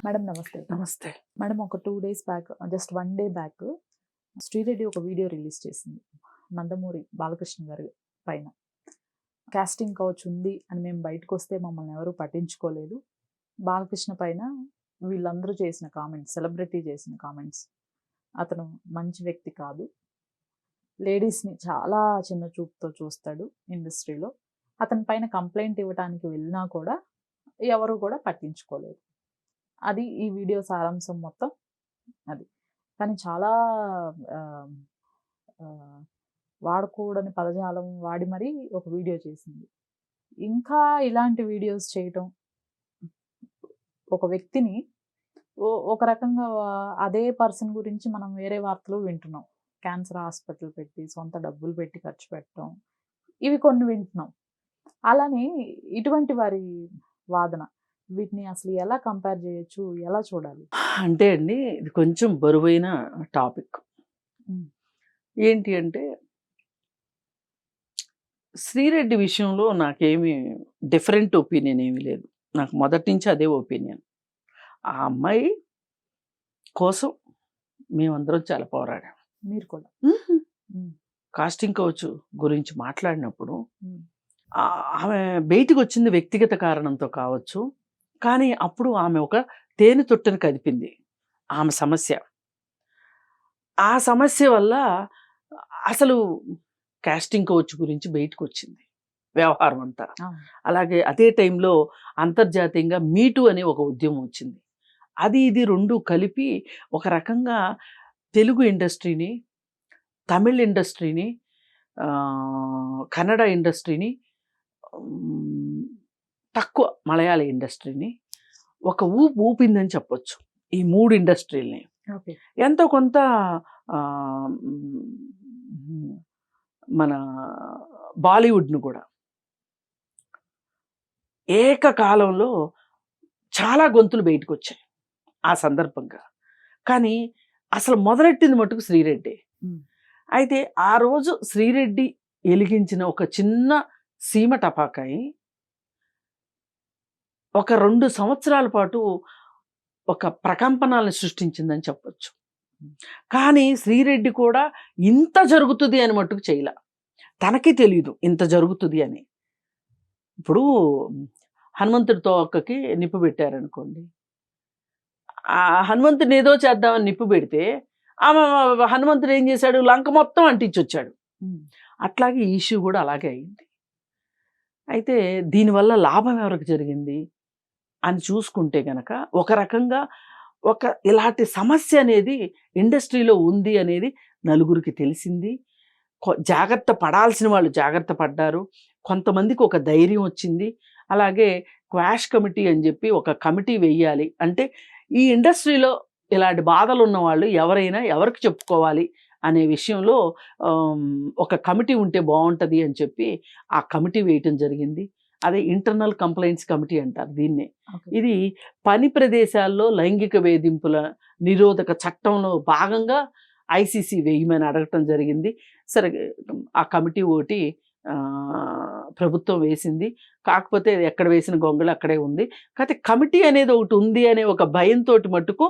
Madam నమస్తే. నమస్తే. Madam ఒక 2 days back just 1 day back Sri Reddy ఒక వీడియో రిలీజ్ చేసింది. నందమూరి బాలకృష్ణ గారి పైన. కాస్టింగ్ కౌచ్ ఉంది అని మేము బయటకొస్తే మమ్మల్ని ఎవరు పట్టించుకోలేదు. బాలకృష్ణ పైన వీళ్ళందరూ చేసిన కామెంట్స్, సెలబ్రిటీ చేసిన కామెంట్స్. అతను మంచి వ్యక్తి కాదు. లేడీస్‌ని చాలా చిన్న చూపుతో చూస్తాడు ఇండస్ట్రీలో. అతని పైన కంప్లెయింట్ ఇవ్వడానికి వెళ్ళినా కూడా ఎవరు కూడా పట్టించుకోలేదు. అది ఈ వీడియో సారాంశం మొత్తం అది. కానీ చాలా ఆహ్, ఆహ్, వాడకూడని పదజాలం వాడి మరీ ఒక వీడియో చేసింది. ఇంకా ఇలాంటి వీడియోస్ చేయటం, ఒక వ్యక్తిని ఒక రకంగా అదే పర్సన్ గురించి మనం వేరే వార్తలు వింటున్నాం. క్యాన్సర్ హాస్పిటల్ పెట్టి, సొంత డబ్బులు పెట్టి ఖర్చు పెట్టడం, ఇవి కొన్ని వింటున్నాం. అలానే ఇటువంటి వారి వాదన, వీటిని అసలు ఎలా కంపేర్ చేయొచ్చు? ఎలా చూడాలి? అంటే అండి ఇది కొంచెం బరువైన టాపిక్. ఏంటి అంటే శ్రీరెడ్డి విషయంలో నాకేమి డిఫరెంట్ ఒపీనియన్ ఏమీ లేదు. నాకు మొదటి నుంచి అదే ఒపీనియన్. ఆ అమ్మాయి కోసం మేమందరం చాలా పోరాడాం. మీరు కూడా. కాస్టింగ్ కౌచ్ గురించి మాట్లాడినప్పుడు ఆమె బయటికి వచ్చింది వ్యక్తిగత కారణంతో కావచ్చు, కానీ అప్పుడు ఆమె ఒక తేనె తొట్టెను కదిపింది ఆమె సమస్య. ఆ సమస్య వల్ల అసలు కాస్టింగ్ కౌచ్ గురించి బయటకు వచ్చింది వ్యవహారం అంతా. అలాగే అదే టైంలో అంతర్జాతీయంగా మీటూ అనే ఒక ఉద్యమం వచ్చింది. అది ఇది రెండు కలిపి ఒక రకంగా తెలుగు ఇండస్ట్రీని, తమిళ్ ఇండస్ట్రీని, కన్నడ ఇండస్ట్రీని, తక్కువ మలయాళ ఇండస్ట్రీని ఒక ఊపిందని చెప్పొచ్చు. ఈ మూడు ఇండస్ట్రీలని ఎంతో కొంత మన బాలీవుడ్ను కూడా ఏకకాలంలో చాలా గొంతులు బయటకు వచ్చాయి ఆ సందర్భంగా. కానీ అసలు మొదలెట్టింది మటుకు శ్రీరెడ్డి. అయితే ఆ రోజు శ్రీరెడ్డి వెలిగించిన ఒక చిన్న సీమ టపాకాయి ఒక 2 సంవత్సరాల పాటు ఒక ప్రకంపనాలను సృష్టించిందని చెప్పొచ్చు. కానీ శ్రీరెడ్డి కూడా ఇంత జరుగుతుంది అని మట్టుకు చేయలే. తనకి తెలియదు ఇంత జరుగుతుంది అని. ఇప్పుడు హనుమంతుడి తోకకి నిప్పు పెట్టారనుకోండి, ఆ హనుమంతుడిని ఏదో చేద్దామని నిప్పు పెడితే ఆమె హనుమంతుడు ఏం చేశాడు? లంక మొత్తం అంటించొచ్చాడు. అట్లాగే ఈ ఇష్యూ కూడా అలాగే అయింది. అయితే దీనివల్ల లాభం ఎవరికి జరిగింది అని చూసుకుంటే గనక ఒక రకంగా ఇలాంటి సమస్య అనేది ఇండస్ట్రీలో ఉంది అనేది నలుగురికి తెలిసింది. జాగ్రత్త పడాల్సిన వాళ్ళు జాగ్రత్త పడ్డారు. కొంతమందికి ఒక ధైర్యం వచ్చింది. అలాగే క్వాష్ కమిటీ అని చెప్పి ఒక కమిటీ వెయ్యాలి, అంటే ఈ ఇండస్ట్రీలో ఇలాంటి బాధలు ఉన్న వాళ్ళు ఎవరైనా ఎవరికి చెప్పుకోవాలి అనే విషయంలో ఒక కమిటీ ఉంటే బాగుంటుంది అని చెప్పి ఆ కమిటీ వేయటం జరిగింది. అదే ఇంటర్నల్ కంప్లైంట్స్ కమిటీ అంటారు దీన్నే. ఇది పని ప్రదేశాల్లో లైంగిక వేధింపుల నిరోధక చట్టంలో భాగంగా ఐసీసీ వేయమని అడగటం జరిగింది. సరే, ఆ కమిటీ ఒకటి ప్రభుత్వం వేసింది. కాకపోతే ఎక్కడ వేసిన గొంగళి అక్కడే ఉంది. కాకపోతే కమిటీ అనేది ఒకటి ఉంది అనే ఒక భయంతో మట్టుకు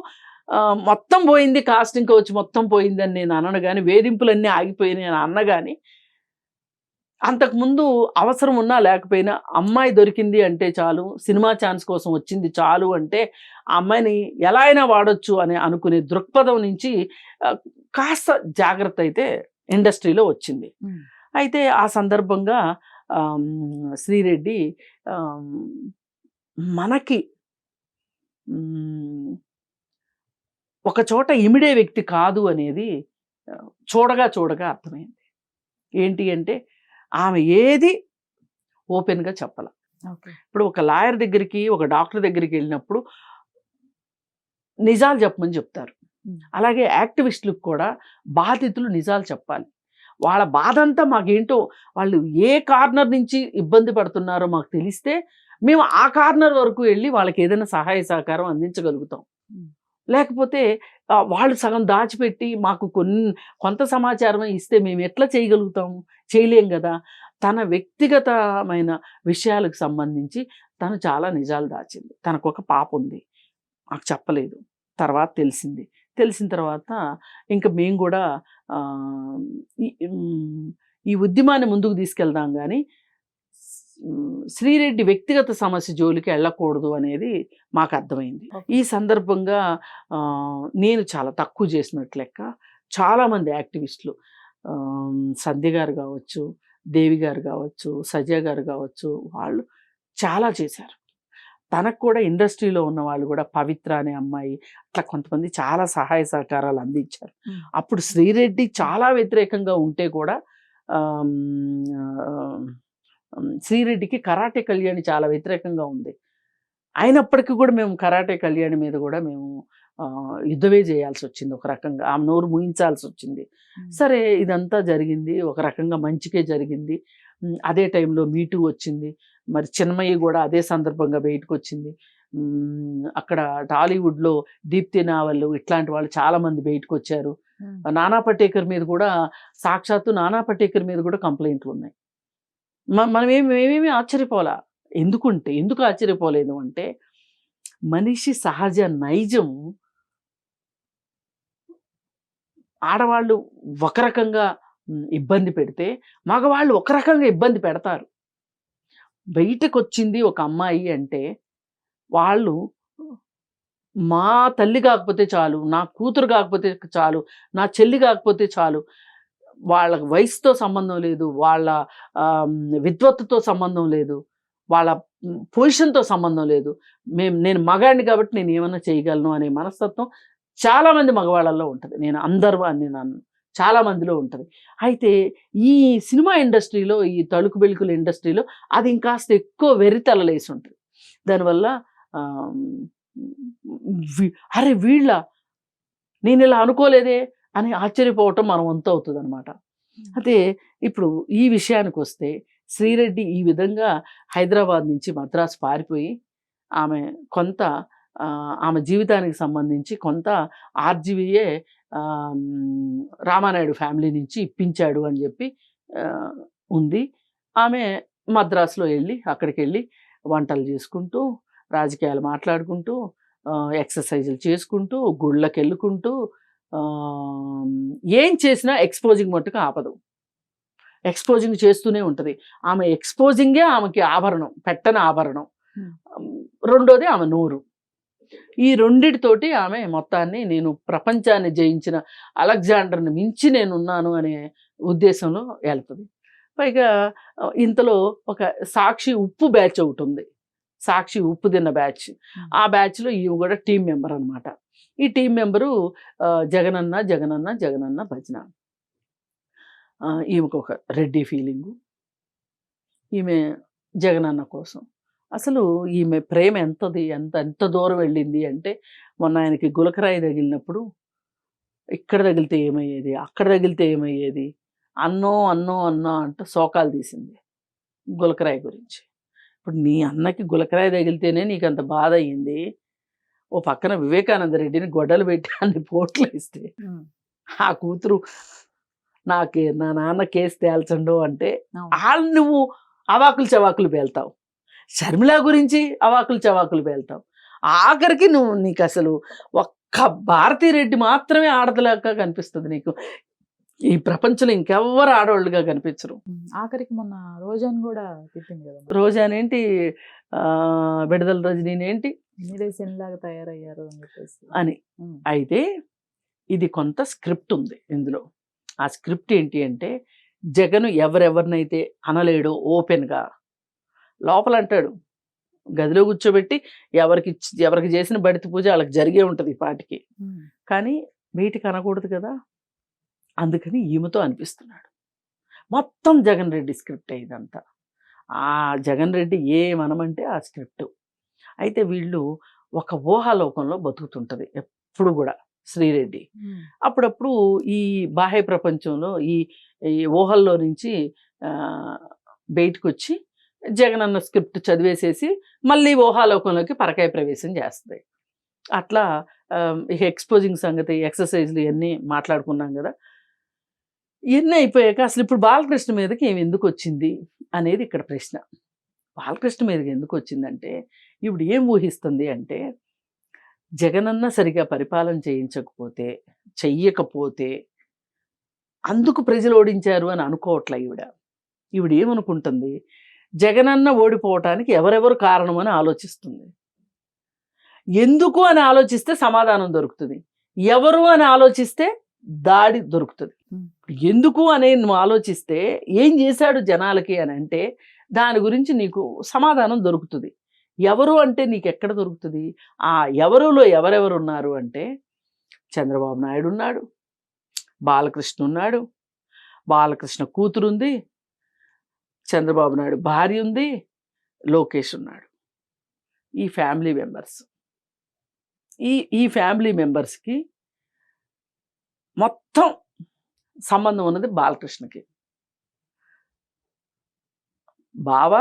మొత్తం పోయింది, కాస్టింగ్ కౌచ్ మొత్తం పోయిందని నేను అనను కానీ, వేధింపులన్నీ ఆగిపోయినాయి అని అన్న కానీ, అంతకుముందు అవసరం ఉన్నా లేకపోయినా అమ్మాయి దొరికింది అంటే చాలు, సినిమా ఛాన్స్ కోసం వచ్చింది చాలు అంటే ఆ అమ్మాయిని ఎలా అయినా వాడొచ్చు అని అనుకునే దృక్పథం నుంచి కాస్త జాగ్రత్త అయితే ఇండస్ట్రీలో వచ్చింది. అయితే ఆ సందర్భంగా శ్రీరెడ్డి మనకి ఒక చోట ఇమిడే వ్యక్తి కాదు అనేది చూడగా అర్థమైంది. ఏంటి అంటే ఆమె ఏది ఓపెన్గా చెప్పాల. ఇప్పుడు ఒక లాయర్ దగ్గరికి, ఒక డాక్టర్ దగ్గరికి వెళ్ళినప్పుడు నిజాలు చెప్పమని చెప్తారు. అలాగే యాక్టివిస్టులకు కూడా బాధితులు నిజాలు చెప్పాలి. వాళ్ళ బాధ అంతా మాకేంటో, వాళ్ళు ఏ కార్నర్ నుంచి ఇబ్బంది పడుతున్నారో మాకు తెలిస్తే మేము ఆ కార్నర్ వరకు వెళ్ళి వాళ్ళకి ఏదైనా సహాయ సహకారం అందించగలుగుతాం. లేకపోతే వాళ్ళు సగం దాచిపెట్టి మాకు కొంత సమాచారం ఇస్తే మేము ఎట్లా చేయగలుగుతాము? చేయలేం కదా. తన వ్యక్తిగతమైన విషయాలకు సంబంధించి తను చాలా నిజాలు దాచింది. తనకు ఒక పాప ఉంది. మాకు చెప్పలేదు. తర్వాత తెలిసింది. తెలిసిన తర్వాత ఇంకా మేము కూడా ఈ ఉద్యమాన్ని ముందుకు తీసుకెళ్దాం కానీ శ్రీరెడ్డి వ్యక్తిగత సమస్య జోలికి వెళ్ళకూడదు అనేది మాకు అర్థమైంది. ఈ సందర్భంగా నేను చాలా తక్కువ చేసినట్లు లెక్క. చాలామంది యాక్టివిస్టులు సంధ్య గారు కావచ్చు, దేవి గారు కావచ్చు, సజ్జా గారు కావచ్చు, వాళ్ళు చాలా చేశారు. తనకు కూడా ఇండస్ట్రీలో ఉన్న వాళ్ళు కూడా పవిత్ర అనే అమ్మాయి అట్లా కొంతమంది చాలా సహాయ సహకారాలు అందించారు. అప్పుడు శ్రీరెడ్డి చాలా వ్యతిరేకంగా ఉంటే కూడా శ్రీరెడ్డికి కరాటే కళ్యాణి చాలా వ్యతిరేకంగా ఉంది. అయినప్పటికీ కూడా మేము కరాటే కళ్యాణి మీద కూడా మేము యుద్ధమే చేయాల్సి వచ్చింది. ఒక రకంగా ఆమె నోరు ముయించాల్సి వచ్చింది. సరే, ఇదంతా జరిగింది ఒక రకంగా మంచికే జరిగింది. అదే టైంలో మీటూ వచ్చింది. మరి చిన్మయి కూడా అదే సందర్భంగా బయటకు వచ్చింది. అక్కడ టాలీవుడ్లో దీప్తి నావల్ ఇట్లాంటి వాళ్ళు చాలామంది బయటకు వచ్చారు. నానా పటేకర్ మీద కూడా, సాక్షాత్తు నానా పటేకర్ మీద కూడా కంప్లైంట్లు ఉన్నాయి. మేమేమీ ఆశ్చర్యపోలా. ఎందుకు ఆశ్చర్యపోలేదు అంటే మనిషి సహజ నైజం ఆడవాళ్ళు ఒక రకంగా ఇబ్బంది పెడితే మగవాళ్ళు ఒక రకంగా ఇబ్బంది పెడతారు. బయటకు వచ్చింది ఒక అమ్మాయి అంటే వాళ్ళు మా తల్లి కాకపోతే చాలు, నా కూతురు కాకపోతే చాలు, నా చెల్లి కాకపోతే చాలు, వాళ్ళ వయసుతో సంబంధం లేదు, వాళ్ళ విద్వత్తుతో సంబంధం లేదు, వాళ్ళ పొజిషన్తో సంబంధం లేదు, నేను మగాడిని కాబట్టి నేను ఏమన్నా చేయగలను అనే మనస్తత్వం చాలామంది మగవాళ్ళల్లో ఉంటుంది. నేను అందరూ అని నన్ను చాలామందిలో ఉంటుంది. అయితే ఈ సినిమా ఇండస్ట్రీలో, ఈ తళుకు బెళుకుల ఇండస్ట్రీలో అది ఇంకాస్త ఎక్కువ వెర్రితలలేసి ఉంటుంది. దానివల్ల అరే వీళ్ళ నేను ఇలా అనుకోలేదే అని ఆశ్చర్యపోవటం మనం వంతు అవుతుంది అనమాట. అయితే ఇప్పుడు ఈ విషయానికి వస్తే శ్రీరెడ్డి ఈ విధంగా హైదరాబాద్ నుంచి మద్రాసు పారిపోయి ఆమె జీవితానికి సంబంధించి కొంత ఆర్జీవీఏ రామానాయుడు ఫ్యామిలీ నుంచి ఇప్పించాడు అని చెప్పి ఉంది. ఆమె మద్రాసులో అక్కడికి వెళ్ళి వంటలు చేసుకుంటూ, రాజకీయాలు మాట్లాడుకుంటూ, ఎక్సర్సైజులు చేసుకుంటూ, గుళ్ళకి వెళ్ళుకుంటూ, ఏం చేసినా ఎక్స్పోజింగ్ మట్టుకు ఆపదు. ఎక్స్పోజింగ్ చేస్తూనే ఉంటుంది. ఆమె ఎక్స్పోజింగే ఆమెకి ఆభరణం, పెట్టని ఆభరణం. రెండోది ఆమె నోరు. ఈ రెండిటితోటి ఆమె మొత్తాన్ని నేను ప్రపంచాన్ని జయించిన అలెగ్జాండర్ని మించి నేనున్నాను అనే ఉద్దేశంలో వెళ్తుంది. పైగా ఇంతలో ఒక సాక్షి ఉప్పు బ్యాచ్ ఒకటి ఉంది. సాక్షి ఉప్పు తిన్న బ్యాచ్. ఆ బ్యాచ్లో ఈమె కూడా టీం మెంబర్ అనమాట. ఈ టీం మెంబరు జగనన్న జగనన్న జగనన్న భజన. ఈమెకు ఒక రెడ్డి ఫీలింగు. ఈమె జగనన్న కోసం అసలు ఈమె ప్రేమ ఎంత దూరం వెళ్ళింది అంటే, మొన్న ఆయనకి గులకరాయి తగిలినప్పుడు ఇక్కడ తగిలితే ఏమయ్యేది, అక్కడ తగిలితే ఏమయ్యేది, అన్నో అంటూ శోకాలు తీసింది గులకరాయి గురించి. ఇప్పుడు నీ అన్నకి గులకరాయి తగిలితేనే నీకు అంత బాధ అయ్యింది. ఓ పక్కన వివేకానంద రెడ్డిని గొడ్డలు పెట్టి అన్ని పోట్లు వేస్తే ఆ కూతురు నా నాన్న కేసు తేల్చండు అంటే వాళ్ళు నువ్వు అవాకులు చవాకులు పేల్తావు. షర్మిల గురించి అవాకులు చవాకులు పేల్తావు. ఆఖరికి నీకు అసలు ఒక్క భారతీరెడ్డి మాత్రమే ఆడదలాగా కనిపిస్తుంది నీకు. ఈ ప్రపంచంలో ఇంకెవ్వరు ఆడవాళ్ళుగా కనిపించరు. ఆఖరికి మొన్న రోజాని కూడా తిట్టింది కదా. రోజానేంటి, విడుదల రజనీనేంటి, లాగా తయారయ్యారు అని. అయితే ఇది కొంత స్క్రిప్ట్ ఉంది ఇందులో. ఆ స్క్రిప్ట్ ఏంటి అంటే, జగన్ ఎవరెవరినైతే అనలేడో ఓపెన్గా లోపల అంటాడు, గదిలో కూర్చోబెట్టి ఎవరికి చేసిన బడితి పూజ వాళ్ళకి జరిగే ఉంటుంది ఈ పాటికి. కానీ బయటికి అనకూడదు కదా, అందుకని ఈమెతో అనిపిస్తున్నాడు. మొత్తం జగన్ రెడ్డి స్క్రిప్ట్ ఇదంతా. ఆ జగన్ రెడ్డి ఏమనమంటే ఆ స్క్రిప్ట్. అయితే వీళ్ళు ఒక ఊహాలోకంలో బతుకుతుంటుంది ఎప్పుడు కూడా శ్రీరెడ్డి. అప్పుడప్పుడు ఈ బాహ్య ప్రపంచంలో ఈ ఊహల్లో నుంచి బయటకు వచ్చి జగనన్న స్క్రిప్ట్ చదివేసేసి మళ్ళీ ఊహాలోకంలోకి పరకాయ ప్రవేశం చేస్తుంది. అట్లా ఎక్స్పోజింగ్ సంగతి, ఎక్సర్సైజ్లు ఇవన్నీ మాట్లాడుకున్నాం కదా. ఇవన్నీ అయిపోయాక అసలు ఇప్పుడు బాలకృష్ణ మీదకి ఏమి ఎందుకు వచ్చింది అనేది ఇక్కడ ప్రశ్న. బాలకృష్ణ మీదకి ఎందుకు వచ్చిందంటే, ఇప్పుడు ఏం ఊహిస్తుంది అంటే, జగనన్న సరిగా పరిపాలన చెయ్యకపోతే అందుకు ప్రజలు ఓడించారు అని అనుకోవట్లే ఈవిడ ఏమనుకుంటుంది, జగనన్న ఓడిపోవటానికి ఎవరెవరు కారణం అని ఆలోచిస్తుంది. ఎందుకు అని ఆలోచిస్తే సమాధానం దొరుకుతుంది, ఎవరు అని ఆలోచిస్తే దాడి దొరుకుతుంది. ఎందుకు అనే నువ్వు ఆలోచిస్తే ఏం చేశాడు జనాలకి అని అంటే దాని గురించి నీకు సమాధానం దొరుకుతుంది. ఎవరు అంటే నీకు ఎక్కడ దొరుకుతుంది? ఆ ఎవరులో ఎవరెవరు ఉన్నారు అంటే చంద్రబాబు నాయుడు ఉన్నాడు, బాలకృష్ణ ఉన్నాడు, బాలకృష్ణ కూతురుంది, చంద్రబాబు నాయుడు భార్య ఉంది, లోకేష్ ఉన్నాడు. ఈ ఫ్యామిలీ మెంబర్స్ ఈ ఫ్యామిలీ మెంబర్స్కి మొత్తం సంబంధం ఉన్నది బాలకృష్ణకి. బావ,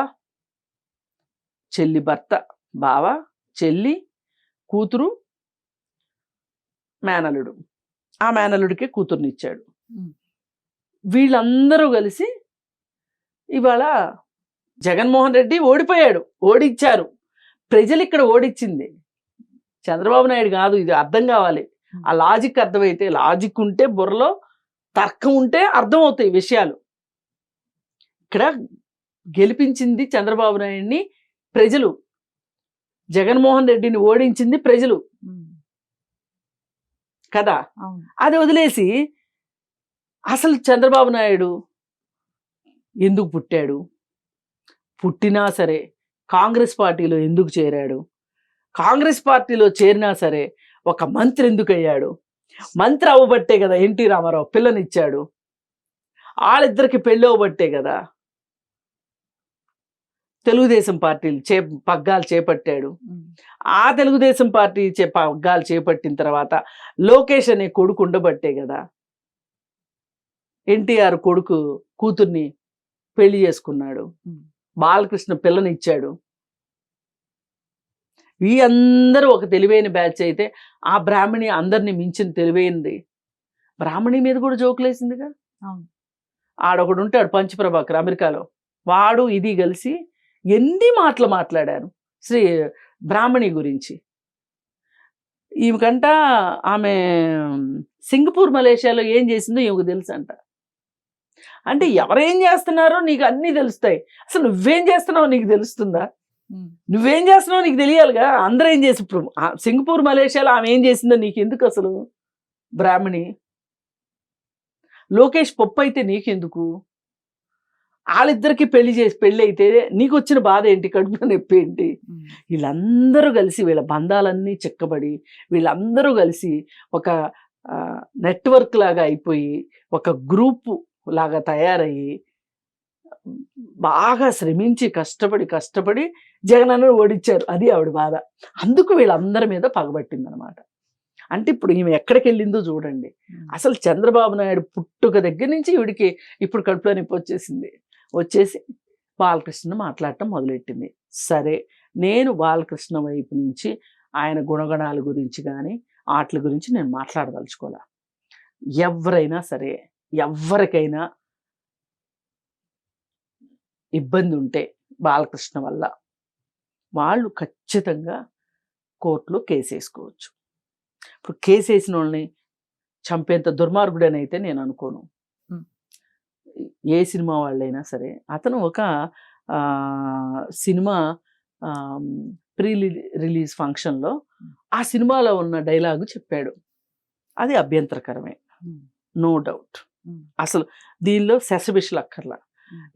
చెల్లి భర్త, బావ, చెల్లి, కూతురు, మేనల్లుడు. ఆ మేనల్లుడికే కూతుర్నిచ్చాడు. వీళ్ళందరూ కలిసి ఇవాళ జగన్మోహన్ రెడ్డి ఓడిపోయాడు, ఓడించారు. ప్రజలు ఇక్కడ ఓడించింది చంద్రబాబు నాయుడు కాదు. ఇది అర్థం కావాలి. ఆ లాజిక్ అర్థమైతే, లాజిక్ ఉంటే బుర్రలో తర్కం ఉంటే అర్థమవుతాయి విషయాలు. ఇక్కడ గెలిపించింది చంద్రబాబు నాయుడిని ప్రజలు, జగన్మోహన్ రెడ్డిని ఓడించింది ప్రజలు కదా. అది వదిలేసి అసలు చంద్రబాబు నాయుడు ఎందుకు పుట్టాడు, పుట్టినా సరే కాంగ్రెస్ పార్టీలో ఎందుకు చేరాడు, కాంగ్రెస్ పార్టీలో చేరినా సరే ఒక మంత్రి ఎందుకు అయ్యాడు, మంత్రి అవ్వబట్టే కదా ఎన్టీ రామారావు పిల్లనిచ్చాడు, వాళ్ళిద్దరికి పెళ్ళి అవ్వబట్టే కదా తెలుగుదేశం పార్టీలు పగ్గాలు చేపట్టాడు. ఆ తెలుగుదేశం పార్టీ పగ్గాలు చేపట్టిన తర్వాత లోకేష్ అనే కొడుకు ఉండబట్టే కదా ఎన్టీఆర్ కొడుకు కూతుర్ని పెళ్లి చేసుకున్నాడు, బాలకృష్ణ పిల్లనిచ్చాడు. ఈ అందరూ ఒక తెలివైన బ్యాచ్ అయితే ఆ బ్రాహ్మణి అందరిని మించిన తెలివైనది. బ్రాహ్మణి మీద కూడా జోకులేసిందిగా. ఆడొకడు ఉంటాడు పంచప్రభాకర్ అమెరికాలో, వాడు ఇది కలిసి ఎన్ని మాటలు మాట్లాడారు బ్రాహ్మణి గురించి. ఈమెకంట ఆమె సింగపూర్ మలేషియాలో ఏం చేసిందో ఈమెకు తెలుసు అంట. అంటే ఎవరేం చేస్తున్నారో నీకు అన్నీ తెలుస్తాయి. అసలు నువ్వేం చేస్తున్నావో నీకు తెలుస్తుందా? నువ్వేం చేస్తున్నావో నీకు తెలియాలిగా. అందరూ ఏం చేసి ఇప్పుడు సింగపూర్ మలేషియాలో ఆమె ఏం చేసిందో నీకు ఎందుకు? అసలు బ్రాహ్మణి లోకేష్ పప్పు అయితే నీకెందుకు? వాళ్ళిద్దరికి పెళ్ళి అయితే నీకు వచ్చిన బాధ ఏంటి, కడుపులో నొప్పి ఏంటి? వీళ్ళందరూ కలిసి వీళ్ళ బంధాలన్నీ చెక్కబడి వీళ్ళందరూ కలిసి ఒక నెట్వర్క్ లాగా అయిపోయి ఒక గ్రూపు లాగా తయారయ్యి బాగా శ్రమించి కష్టపడి జగనన్న ఓడించారు. అది ఆవిడ బాధ. అందుకు వీళ్ళందరి మీద పగబట్టిందనమాట. అంటే ఇప్పుడు ఈమె ఎక్కడికి వెళ్ళిందో చూడండి. అసలు చంద్రబాబు నాయుడు పుట్టుక దగ్గర నుంచి ఈవిడికి ఇప్పుడు కడుపులో నొప్పి వచ్చేసి బాలకృష్ణ మాట్లాడటం మొదలెట్టింది. సరే, నేను బాలకృష్ణ వైపు నుంచి ఆయన గుణగణాల గురించి కానీ వాటి గురించి నేను మాట్లాడదలుచుకోలే. ఎవరైనా సరే, ఎవరికైనా ఇబ్బంది ఉంటే బాలకృష్ణ వల్ల వాళ్ళు ఖచ్చితంగా కోర్టులో కేసు వేసుకోవచ్చు. ఇప్పుడు కేసు వేసిన వాళ్ళని చంపేంత దుర్మార్గుడని అయితే నేను అనుకోను. ఏ సినిమా వాళ్ళైనా సరే. అతను ఒక సినిమా ప్రీ రిలీజ్ ఫంక్షన్లో ఆ సినిమాలో ఉన్న డైలాగు చెప్పాడు. అది అభ్యంతరకరమే, నో డౌట్. అసలు దీనిలో సెసబిషలు అక్కర్లా.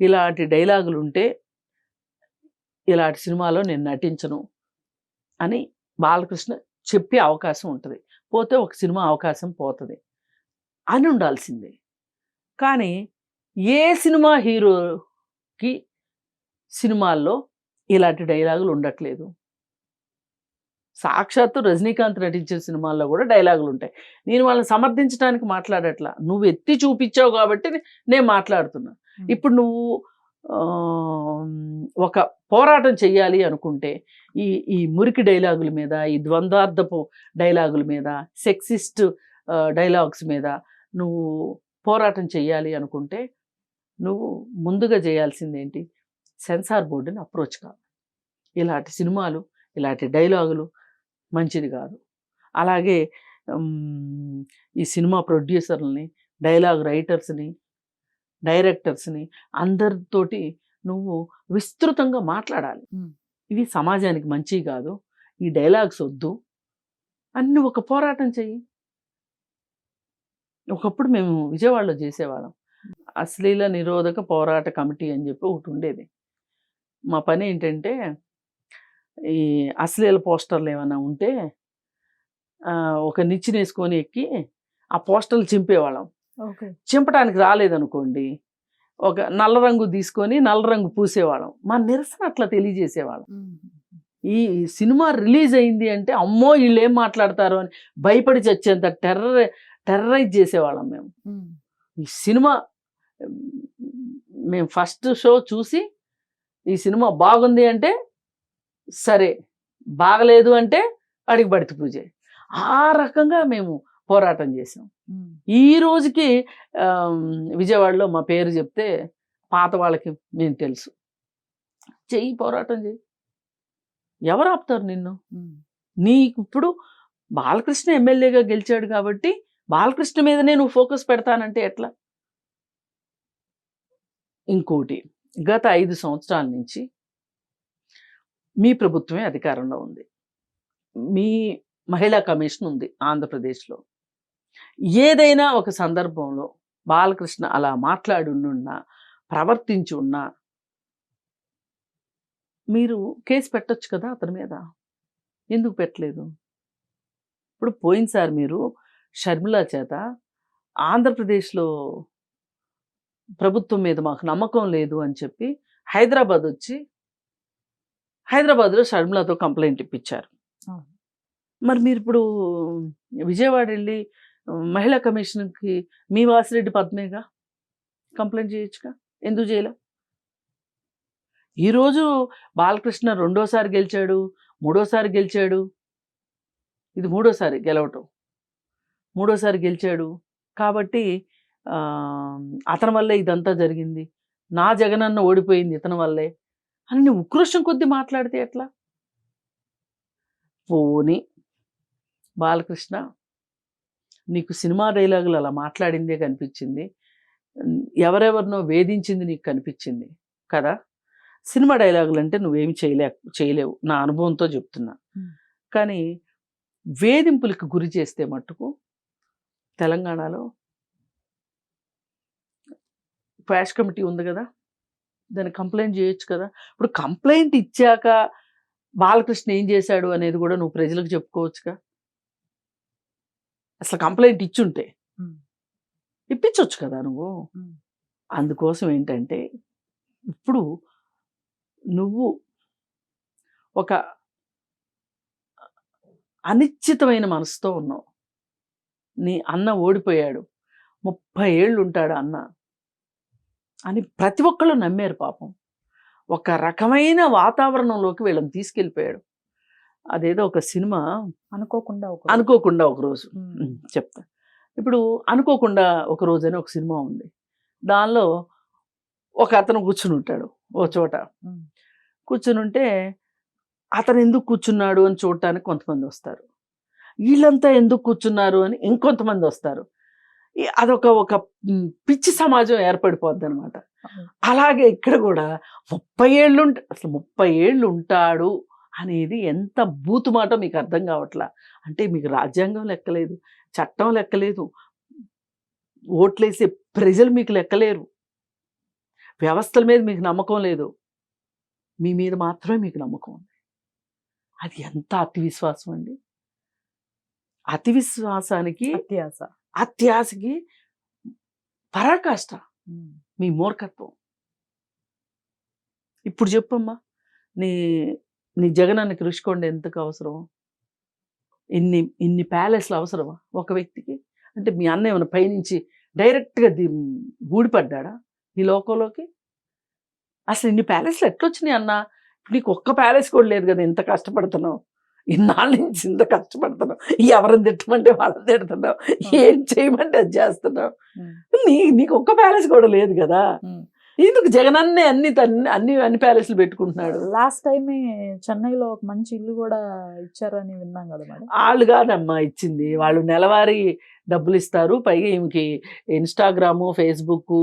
ఇలాంటి డైలాగులు ఉంటే ఇలాంటి సినిమాలో నేను నటించను అని బాలకృష్ణ చెప్పే అవకాశం ఉంటుంది. పోతే ఒక సినిమా అవకాశం పోతుంది అని ఉండాల్సిందే. కానీ ఏ సినిమా హీరోకి సినిమాల్లో ఇలాంటి డైలాగులు ఉండట్లేదు. సాక్షాత్తు రజనీకాంత్ నటించిన సినిమాల్లో కూడా డైలాగులు ఉంటాయి. నేను వాళ్ళని సమర్థించడానికి మాట్లాడట్లా, నువ్వు ఎత్తి చూపించావు కాబట్టి నేను మాట్లాడుతున్నా. ఇప్పుడు నువ్వు ఒక పోరాటం చెయ్యాలి అనుకుంటే ఈ మురికి డైలాగుల మీద, ఈ ద్వంద్వార్థపు డైలాగుల మీద, సెక్సిస్ట్ డైలాగ్స్ మీద నువ్వు పోరాటం చెయ్యాలి అనుకుంటే నువ్వు ముందుగా చేయాల్సింది ఏంటి? సెన్సార్ బోర్డుని అప్రోచ్ కావాలి. ఇలాంటి సినిమాలు, ఇలాంటి డైలాగులు మంచిది కాదు. అలాగే ఈ సినిమా ప్రొడ్యూసర్లని, డైలాగ్ రైటర్స్ని, డైరెక్టర్స్ని అందరితోటి నువ్వు విస్తృతంగా మాట్లాడాలి. ఇవి సమాజానికి మంచి కాదు, ఈ డైలాగ్స్ వద్దు అని ఒక పోరాటం చెయ్యి. ఒకప్పుడు మేము విజయవాడలో చేసేవాళ్ళం, అశ్లీల నిరోధక పోరాట కమిటీ అని చెప్పి ఒకటి ఉండేది. మా పని ఏంటంటే ఈ అశ్లీల పోస్టర్లు ఏమైనా ఉంటే ఒక నిచ్చెన వేసుకొని ఎక్కి ఆ పోస్టర్లు చింపేవాళ్ళం. చింపడానికి రాలేదనుకోండి, ఒక నల్ల రంగు తీసుకొని నల్ల రంగు పూసేవాళ్ళం. మా నిరసన అట్లా తెలియజేసేవాళ్ళం. ఈ సినిమా రిలీజ్ అయింది అంటే అమ్మో వీళ్ళు ఏం మాట్లాడతారు అని భయపడి చచ్చేంత టెర్రరైజ్ చేసేవాళ్ళం మేము. ఈ సినిమా మేము ఫస్ట్ షో చూసి ఈ సినిమా బాగుంది అంటే సరే, బాగలేదు అంటే అడిగి బడితి పూజే. ఆ రకంగా మేము పోరాటం చేసాం. ఈ రోజుకి విజయవాడలో మా పేరు చెప్తే పాత వాళ్ళకి మేము తెలుసు. చెయ్యి, పోరాటం చెయ్యి, ఎవరు ఆపుతారు నిన్ను? నీకు ఇప్పుడు బాలకృష్ణ ఎమ్మెల్యేగా గెలిచాడు కాబట్టి బాలకృష్ణ మీదనే నువ్వు ఫోకస్ పెడతానంటే ఎట్లా? ఇంకోటి, గత 5 సంవత్సరాల నుంచి మీ ప్రభుత్వమే అధికారంలో ఉంది, మీ మహిళా కమిషన్ ఉంది ఆంధ్రప్రదేశ్లో. ఏదైనా ఒక సందర్భంలో బాలకృష్ణ అలా మాట్లాడున్నా, ప్రవర్తించి ఉన్నా మీరు కేసు పెట్టొచ్చు కదా అతని మీద. ఎందుకు పెట్టలేదు? ఇప్పుడు పోయినసారి మీరు షర్మిల చేత ఆంధ్రప్రదేశ్లో ప్రభుత్వం మీద మాకు నమ్మకం లేదు అని చెప్పి హైదరాబాద్ వచ్చి హైదరాబాద్లో షర్మిలతో కంప్లైంట్ ఇప్పించారు. మరి మీరు ఇప్పుడు విజయవాడ వెళ్ళి మహిళా కమిషన్కి మీ వాసిరెడ్డి పద్మేగా కంప్లైంట్ చేయొచ్చుగా, ఎందుకు చేయలే? ఈరోజు బాలకృష్ణ 2వ సారి గెలిచాడు, 3వ సారి గెలిచాడు, ఇది 3వ సారి గెలవటం, 3వ సారి గెలిచాడు కాబట్టి అతని వల్లే ఇదంతా జరిగింది, నా జగనన్న ఓడిపోయింది ఇతని వల్లే అని ఉక్రోషం కొద్దీ మాట్లాడితే ఎట్లా? పోనీ బాలకృష్ణ నీకు సినిమా డైలాగులు అలా మాట్లాడిందే కనిపించింది, ఎవరెవరినో వేధించింది నీకు కనిపించింది కదా. సినిమా డైలాగులు అంటే నువ్వేమి చేయలేవు, నా అనుభవంతో చెప్తున్నా. కానీ వేధింపులకు గురి చేస్తే మట్టుకు తెలంగాణలో క్వాష్ కమిటీ ఉంది కదా, దాన్ని కంప్లైంట్ చేయొచ్చు కదా. ఇప్పుడు కంప్లైంట్ ఇచ్చాక బాలకృష్ణ ఏం చేశాడు అనేది కూడా నువ్వు ప్రజలకు చెప్పుకోవచ్చుగా. అసలు కంప్లైంట్ ఇచ్చుంటే ఇప్పించవచ్చు కదా నువ్వు. అందుకోసం ఏంటంటే ఇప్పుడు నువ్వు ఒక అనిశ్చితమైన మనసుతో ఉన్నావు. నీ అన్న ఓడిపోయాడు, 30 ఏళ్ళు ఉంటాడు అన్న అని ప్రతి ఒక్కళ్ళు నమ్మారు. పాపం ఒక రకమైన వాతావరణంలోకి వీళ్ళని తీసుకెళ్ళిపోయాడు. అదేదో ఒక సినిమా అనుకోకుండా ఒక రోజు చెప్తా. ఇప్పుడు అనుకోకుండా ఒక రోజు అని ఒక సినిమా ఉంది. దానిలో ఒక అతను కూర్చుని ఉంటాడు ఓ చోట. కూర్చునుంటే అతను ఎందుకు కూర్చున్నాడు అని చూడటానికి కొంతమంది వస్తారు, వీళ్ళంతా ఎందుకు కూర్చున్నారు అని ఇంకొంతమంది వస్తారు. అదొక పిచ్చి సమాజం ఏర్పడిపోద్ది అనమాట. అలాగే ఇక్కడ కూడా 30 ఏళ్ళు అసలు 30 ఏళ్ళు ఉంటాడు అనేది ఎంత బూతు మాట మీకు అర్థం కావట్లా. అంటే మీకు రాజ్యాంగం లెక్కలేదు, చట్టం లెక్కలేదు, ఓట్లేసే ప్రజలు మీకు లెక్కలేరు, వ్యవస్థల మీద మీకు నమ్మకం లేదు, మీ మీద మాత్రమే మీకు నమ్మకం ఉంది. అది ఎంత అతి విశ్వాసం అండి. అతి విశ్వాసానికి అత్యాశకి పరాకాష్ట మీ మూర్ఖత్వం. ఇప్పుడు చెప్పమ్మా, నీ జగనానికి రుషికొండ ఎందుకు అవసరం? ఇన్ని ప్యాలెస్లు అవసరమా ఒక వ్యక్తికి? అంటే మీ అన్న ఏమైనా పైనుంచి డైరెక్ట్గా ఊడిపడ్డా ఈ లోకంలోకి? అసలు ఇన్ని ప్యాలెస్లు ఎట్లొచ్చినాయి అన్న? నీకు ఒక్క ప్యాలెస్ కూడా లేదు కదా, ఇంత కష్టపడుతున్నావు, ఇన్నాళ్ళ నుంచి ఇంత కష్టపడుతున్నావు, ఎవరిని తిట్టమంటే వాళ్ళని తిడుతున్నావు, ఏం చేయమంటే అది చేస్తున్నావు, నీకు ఒక్క ప్యాలెస్ కూడా లేదు కదా. ఎందుకు జగనన్నే అన్ని ప్యాలెస్లు పెట్టుకుంటున్నాడు? లాస్ట్ టైం చెన్నైలో ఒక మంచి ఇల్లు కూడా ఇచ్చారని విన్నాం కదా మేడం. వాళ్ళు కాదమ్మా ఇచ్చింది, వాళ్ళు నెలవారీ డబ్బులు ఇస్తారు, పైగా ఈమెకి ఇన్స్టాగ్రాము, ఫేస్బుక్,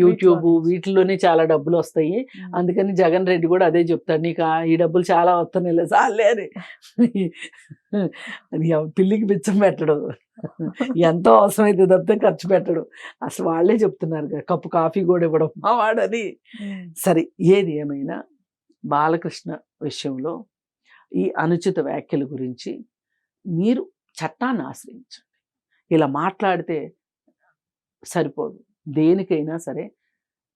యూట్యూబ్ వీటిలోనే చాలా డబ్బులు వస్తాయి. అందుకని జగన్ రెడ్డి కూడా అదే చెప్తాడు, నీకు ఈ డబ్బులు చాలా వస్తున్నాయి చాలే అని. అది పిల్లికి బిచ్చం పెట్టడు, ఎంతో అవసరమైతే తప్పితే ఖర్చు పెట్టడు. అసలు వాళ్ళే చెప్తున్నారు కదా, కప్పు కాఫీ కూడా ఇవ్వడం మా వాడని. సరే, ఏది ఏమైనా బాలకృష్ణ విషయంలో ఈ అనుచిత వ్యాఖ్యల గురించి మీరు చట్టాన్ని ఆశ్రయించండి. ఇలా మాట్లాడితే సరిపోదు, దేనికైనా సరే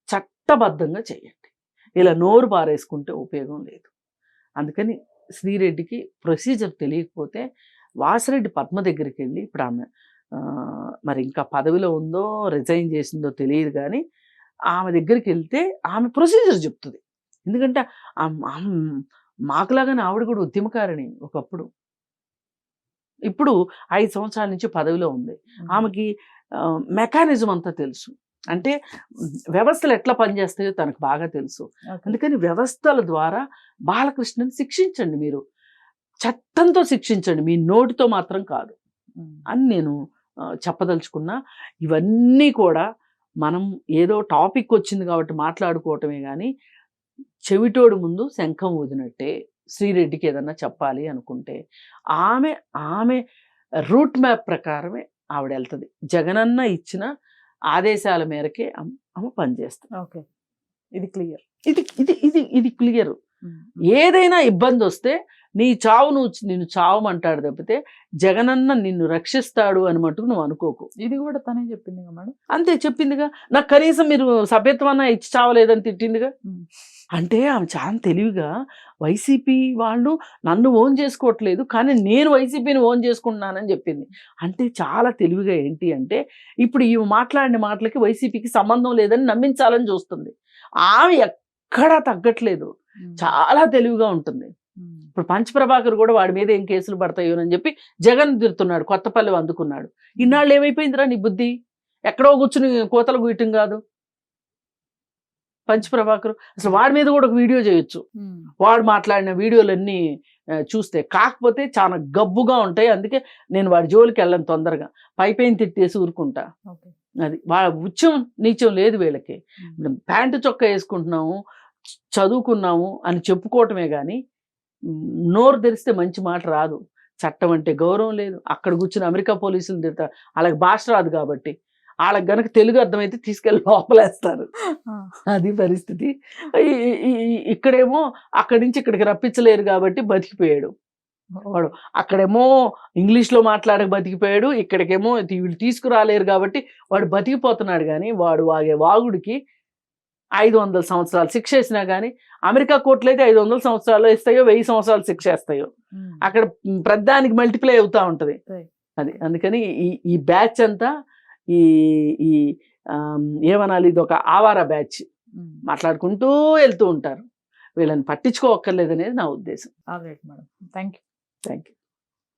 చట్టబద్ధంగా చేయండి. ఇలా నోరు పారేసుకుంటే ఉపయోగం లేదు. అందుకని శ్రీరెడ్డికి ప్రొసీజర్ తెలియకపోతే వాసిరెడ్డి పద్మ దగ్గరికి వెళ్ళి, ఇప్పుడు ఆమె మరి ఇంకా పదవిలో ఉందో రిజైన్ చేసిందో తెలియదు, కానీ ఆమె దగ్గరికి వెళ్తే ఆమె ప్రొసీజర్ చెప్తుంది. ఎందుకంటే మాకులాగానే ఆవిడ కూడా ఉద్యమకారిణి ఒకప్పుడు. ఇప్పుడు 5 సంవత్సరాల నుంచి పదవిలో ఉంది. ఆమెకి మెకానిజం అంతా తెలుసు, అంటే వ్యవస్థలు ఎట్లా పనిచేస్తాయో తనకు బాగా తెలుసు. అందుకని వ్యవస్థల ద్వారా బాలకృష్ణని శిక్షించండి, మీరు చట్టంతో శిక్షించండి, మీ నోటితో మాత్రం కాదు అని నేను చెప్పదలుచుకున్నా. ఇవన్నీ కూడా మనం ఏదో టాపిక్ వచ్చింది కాబట్టి మాట్లాడుకోవటమే కానీ, చెవిటోడు ముందు శంఖం ఊదినట్టే. శ్రీరెడ్డికి ఏదన్నా చెప్పాలి అనుకుంటే ఆమె రూట్ మ్యాప్ ప్రకారమే ఆవిడ వెళ్తుంది. జగనన్న ఇచ్చిన ఆదేశాల మేరకే ఆమె పనిచేస్తుంది. ఓకే, ఇది క్లియర్. ఇది క్లియర్. ఏదైనా ఇబ్బంది వస్తే నీ చావు నిన్ను చావమంటాడు తప్పితే జగనన్న నిన్ను రక్షిస్తాడు అని మటుకు నువ్వు అనుకోకు. ఇది కూడా తనే చెప్పిందిగా మేడం. అంతే చెప్పిందిగా, నాకు కనీసం మీరు సభ్యత్వాన్ని ఇచ్చి చావలేదని తిట్టిందిగా. అంటే ఆమె చాలా తెలివిగా, వైసీపీ వాళ్ళు నన్ను ఓన్ చేసుకోవట్లేదు కానీ నేను వైసీపీని ఓన్ చేసుకుంటున్నానని చెప్పింది. అంటే చాలా తెలివిగా ఏంటి అంటే, ఇప్పుడు ఈ మాట్లాడిన మాటలకి వైసీపీకి సంబంధం లేదని నమ్మించాలని చూస్తుంది. ఆమె ఎక్కడా తగ్గట్లేదు, చాలా తెలివిగా ఉంటుంది. ఇప్పుడు పంచప్రభాకర్ కూడా వాడి మీద ఏం కేసులు పడతాయోనని చెప్పి జగన్ తిడుతున్నాడు, కొత్తపల్లి అందుకున్నాడు. ఇన్నాళ్ళు ఏమైపోయిందిరా నీ బుద్ధి? ఎక్కడో కూర్చుని కోతలు గుయటం కాదు పంచప్రభాకర్. అసలు వాడి మీద కూడా ఒక వీడియో చేయొచ్చు, వాడు మాట్లాడిన వీడియోలన్నీ చూస్తే. కాకపోతే చాలా గబ్బుగా ఉంటాయి, అందుకే నేను వాడి జోలికి వెళ్ళను తొందరగా, పైపైన తిట్టేసి ఊరుకుంటా. అది వాళ్ళ ఉచ్చం నీచం లేదు వీళ్ళకి. ప్యాంటు చొక్కా వేసుకుంటున్నాము, చదువుకున్నాము అని చెప్పుకోవటమే కానీ నోరు తెరిస్తే మంచి మాట రాదు. చట్టం అంటే గౌరవం లేదు. అక్కడ కూర్చుని అమెరికా పోలీసులు తిడతారు, వాళ్ళకి భాష రాదు కాబట్టి. వాళ్ళకి గనక తెలుగు అర్థమైతే తీసుకెళ్ళి లోపలేస్తారు. అది పరిస్థితి. ఇక్కడేమో అక్కడి నుంచి ఇక్కడికి రప్పించలేరు కాబట్టి బతికిపోయాడు వాడు. అక్కడేమో ఇంగ్లీష్లో మాట్లాడక బతికిపోయాడు, ఇక్కడికేమో వీళ్ళు తీసుకురాలేరు కాబట్టి వాడు బతికిపోతున్నాడు. కానీ వాడు వాగే వాగుడికి 500 సంవత్సరాలు శిక్ష వేసినా కానీ, అమెరికా కోర్టులు అయితే 500 సంవత్సరాలు వేస్తాయో 1000 సంవత్సరాలు శిక్ష వేస్తాయో, అక్కడ ప్రధానికి మల్టిప్లై అవుతూ ఉంటుంది. అది అందుకని ఈ బ్యాచ్ అంతా ఈ ఏమనాలి, ఇది ఒక ఆవారా బ్యాచ్, మాట్లాడుకుంటూ వెళ్తూ ఉంటారు. వీళ్ళని పట్టించుకోవక్కర్లేదనేది నా ఉద్దేశం. Alright madam, thank you.